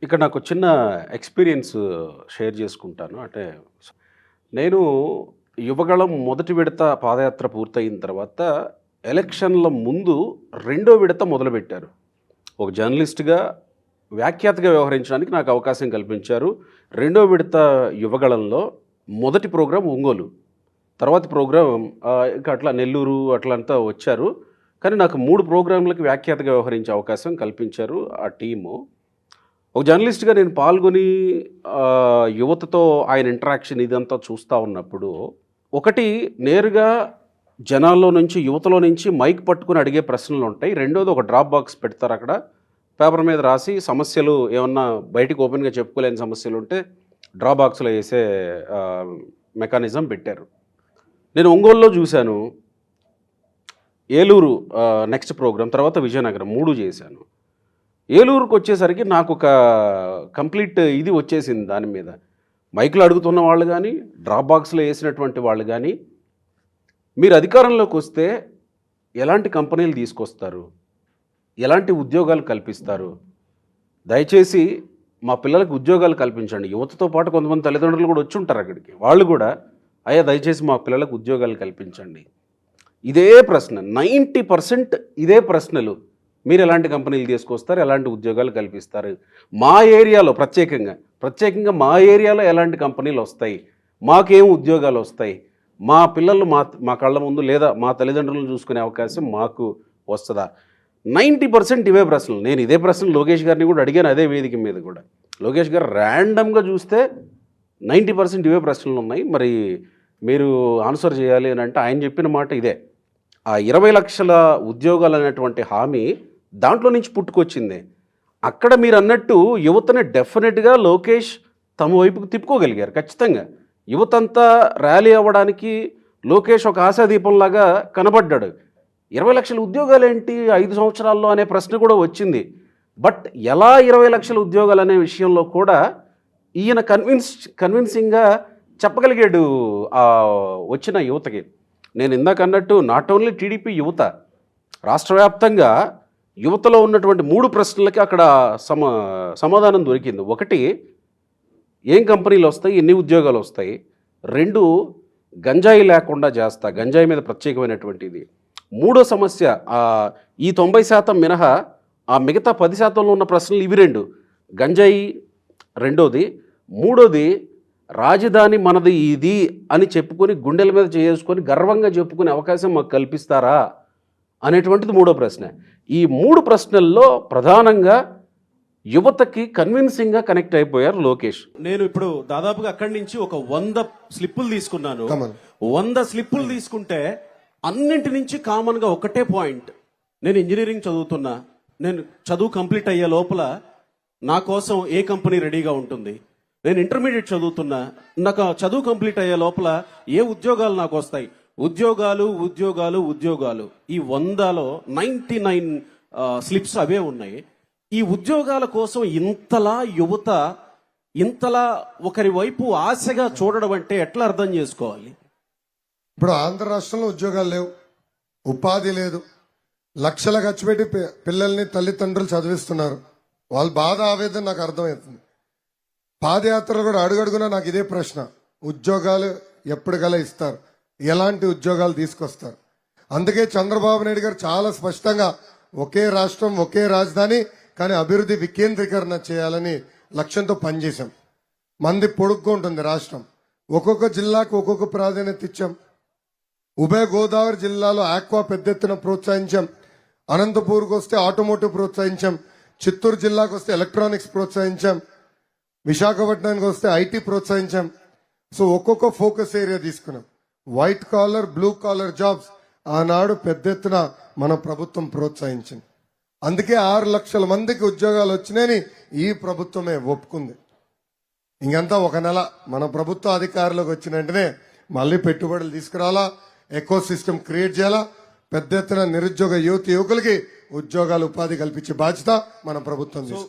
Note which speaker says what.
Speaker 1: ఇక్కడ నాకు చిన్న ఎక్స్‌పీరియన్స్ షేర్ చేసుకుంటాను. అంటే నేను యువగళం మొదటి విడత పాదయాత్ర పూర్తయిన తర్వాత ఎలక్షన్‌ల ముందు రెండో విడత మొదలుపెట్టారు. ఒక జర్నలిస్ట్‌గా వ్యాఖ్యాతగా వ్యవహరించడానికి నాకు అవకాశం కల్పించారు. రెండో విడత యువగళంలో మొదటి ప్రోగ్రాం ఒంగోలు. తర్వాతి ప్రోగ్రాం ఇంకా అట్లా నెల్లూరు అట్లంతా వచ్చారు. కానీ నాకు 3 ప్రోగ్రాంలకి వ్యాఖ్యాతగా వ్యవహరించే అవకాశం కల్పించారు ఆ టీము. ఒక జర్నలిస్ట్‌గా నేను పాల్గొని యువతతో ఆయన ఇంటరాక్షన్ ఇదంతా చూస్తూ ఉన్నప్పుడు, ఒకటి నేరుగా జనాల్లో నుంచి, యువతలో నుంచి మైక్ పట్టుకుని అడిగే ప్రశ్నలు ఉంటాయి. రెండోది ఒక డ్రాప్ బాక్స్ పెడతారు అక్కడ. పేపర్ మీద రాసి సమస్యలు ఏమన్నా బయటికి ఓపెన్‌గా చెప్పుకోలేని సమస్యలు ఉంటే డ్రాప్ బాక్స్‌లో వేసే మెకానిజం పెట్టారు. నేను ఒంగోలులో చూశాను. ఏలూరు నెక్స్ట్ ప్రోగ్రామ్, తర్వాత విజయనగరం 3 చేశాను. ఏలూరుకి వచ్చేసరికి నాకు ఒక కంప్లీట్ ఇది వచ్చేసింది దాని మీద. మైకులు అడుగుతున్న వాళ్ళు కానీ, డ్రాప్ బాక్స్లో వేసినటువంటి వాళ్ళు కానీ, మీరు అధికారంలోకి వస్తే ఎలాంటి కంపెనీలు తీసుకొస్తారు, ఎలాంటి ఉద్యోగాలు కల్పిస్తారు, దయచేసి మా పిల్లలకు ఉద్యోగాలు కల్పించండి. యువతతో పాటు కొంతమంది తల్లిదండ్రులు కూడా వచ్చి ఉంటారు అక్కడికి. వాళ్ళు కూడా అయ్యా దయచేసి మా పిల్లలకు ఉద్యోగాలు కల్పించండి. ఇదే ప్రశ్న 90% ఇదే ప్రశ్నలు. మీరు ఎలాంటి కంపెనీలు తీసుకొస్తారు, ఎలాంటి ఉద్యోగాలు కల్పిస్తారు, మా ఏరియాలో ప్రత్యేకంగా మా ఏరియాలో ఎలాంటి కంపెనీలు వస్తాయి, మాకేం ఉద్యోగాలు వస్తాయి, మా పిల్లలు మా కళ్ళ ముందు లేదా మా తల్లిదండ్రులను చూసుకునే అవకాశం మాకు వస్తుందా? 90% ఇవే ప్రశ్నలు. నేను ఇదే ప్రశ్నలు లోకేష్ గారిని కూడా అడిగాను, అదే వేదిక మీద కూడా. లోకేష్ గారు ర్యాండమ్గా చూస్తే 90% ఇవే ప్రశ్నలు ఉన్నాయి, మరి మీరు ఆన్సర్ చేయాలి అని అంటే ఆయన చెప్పిన మాట ఇదే. ఆ 20 లక్షల ఉద్యోగాలు అనేటువంటి హామీ దాంట్లో నుంచి పుట్టుకొచ్చింది. అక్కడ మీరు అన్నట్టు యువతని డెఫినెట్గా లోకేష్ తమ వైపుకు తిప్పుకోగలిగారు. ఖచ్చితంగా యువతంతా ర్యాలీ అవ్వడానికి లోకేష్ ఒక ఆశాదీపంలాగా కనబడ్డాడు. 20 లక్షల ఉద్యోగాలు ఏంటి 5 సంవత్సరాల్లో అనే ప్రశ్న కూడా వచ్చింది. బట్ ఎలా 20 లక్షల ఉద్యోగాలు అనే విషయంలో కూడా ఈయన కన్విన్సింగ్గా చెప్పగలిగాడు వచ్చిన యువతకి. నేను ఇందాక అన్నట్టు నాట్ ఓన్లీ టీడీపీ యువత, రాష్ట్ర వ్యాప్తంగా యువతలో ఉన్నటువంటి 3 ప్రశ్నలకి అక్కడ సమాధానం దొరికింది. ఒకటి, ఏం కంపెనీలు వస్తాయి, ఎన్ని ఉద్యోగాలు వస్తాయి. 2, గంజాయి లేకుండా చేస్తా, గంజాయి మీద ప్రత్యేకమైనటువంటిది. 3వ సమస్య, ఈ 90% మినహా ఆ మిగతా 10%లో ఉన్న ప్రశ్నలు ఇవి 2. గంజాయి రెండోది. 3వది, రాజధాని మనది ఇది అని చెప్పుకొని గుండెల మీద చేసుకొని గర్వంగా చెప్పుకునే అవకాశం మాకు కల్పిస్తారా అనేటువంటిది 3వ ప్రశ్న. ఈ 3 ప్రశ్నల్లో ప్రధానంగా యువతకి కన్విన్సింగ్గా కనెక్ట్ అయిపోయారు లోకేష్.
Speaker 2: నేను ఇప్పుడు దాదాపుగా అక్కడి నుంచి ఒక 100 స్లిప్పులు తీసుకున్నాను. 100 స్లిప్పులు తీసుకుంటే అన్నింటి నుంచి కామన్గా ఒకటే పాయింట్, నేను ఇంజనీరింగ్ చదువుతున్నా, నేను చదువు కంప్లీట్ అయ్యే లోపల నా కోసం ఏ కంపెనీ రెడీగా ఉంటుంది, నేను ఇంటర్మీడియట్ చదువుతున్నా, నాకు చదువు కంప్లీట్ అయ్యే లోపల ఏ ఉద్యోగాలు నాకు వస్తాయి, ఉద్యోగాలు ఉద్యోగాలు ఉద్యోగాలు. ఈ 100లో 99 స్లిప్స్ అవే ఉన్నాయి. ఈ ఉద్యోగాల కోసం ఇంతలా యువత ఇంతలా ఒకరి వైపు ఆశగా చూడడం అంటే ఎట్లా అర్థం చేసుకోవాలి?
Speaker 3: ఇప్పుడు ఆంధ్ర రాష్ట్రంలో ఉద్యోగాలు లేవు, ఉపాధి లేదు, లక్షల ఖర్చు పెట్టి పిల్లల్ని తల్లిదండ్రులు చదివిస్తున్నారు. వాళ్ళ బాధ ఆవేదన నాకు అర్థమవుతుంది. పాదయాత్రలు కూడా అడుగడుగునా నాకు ఇదే ప్రశ్న, ఉద్యోగాలు ఎప్పటికలా ఇస్తారు, ఎలాంటి ఉద్యోగాలు తీసుకొస్తారు? అందుకే చంద్రబాబు నాయుడు గారు చాలా స్పష్టంగా ఒకే రాష్ట్రం ఒకే రాజధాని కానీ అభివృద్ధి వికేంద్రీకరణ చేయాలని లక్ష్యంతో పనిచేశాం. మంది పొడుగ్గా ఉంటుంది రాష్ట్రం, ఒక్కొక్క జిల్లాకు ఒక్కొక్క ప్రాధాన్యత ఇచ్చాం. ఉభయ గోదావరి జిల్లాలో ఆక్వా పెద్ద ఎత్తున ప్రోత్సహించాం. అనంతపూర్కి వస్తే ఆటోమోటివ్ ప్రోత్సహించాం. చిత్తూరు జిల్లాకు వస్తే ఎలక్ట్రానిక్స్ ప్రోత్సహించాం. విశాఖపట్నానికి వస్తే ఐటీ ప్రోత్సహించాం. సో ఒక్కొక్క ఫోకస్ ఏరియా తీసుకున్నాం. White collar, blue collar jobs ఆనాడు పెద్ద ఎత్తున మన ప్రభుత్వం ప్రోత్సహించింది. అందుకే 6 లక్షల మందికి ఉద్యోగాలు వచ్చినాయని ఈ ప్రభుత్వమే ఒప్పుకుంది. ఇంకంతా ఒక నెల మన ప్రభుత్వ అధికారులకు వచ్చిన వెంటనే మళ్ళీ పెట్టుబడులు తీసుకురావాలా, ఎకో సిస్టమ్ క్రియేట్ చేయాలా, పెద్ద ఎత్తున నిరుద్యోగ యువకులకి ఉద్యోగాలు ఉపాధి కల్పించే బాధ్యత మన ప్రభుత్వం తీసుకుంది.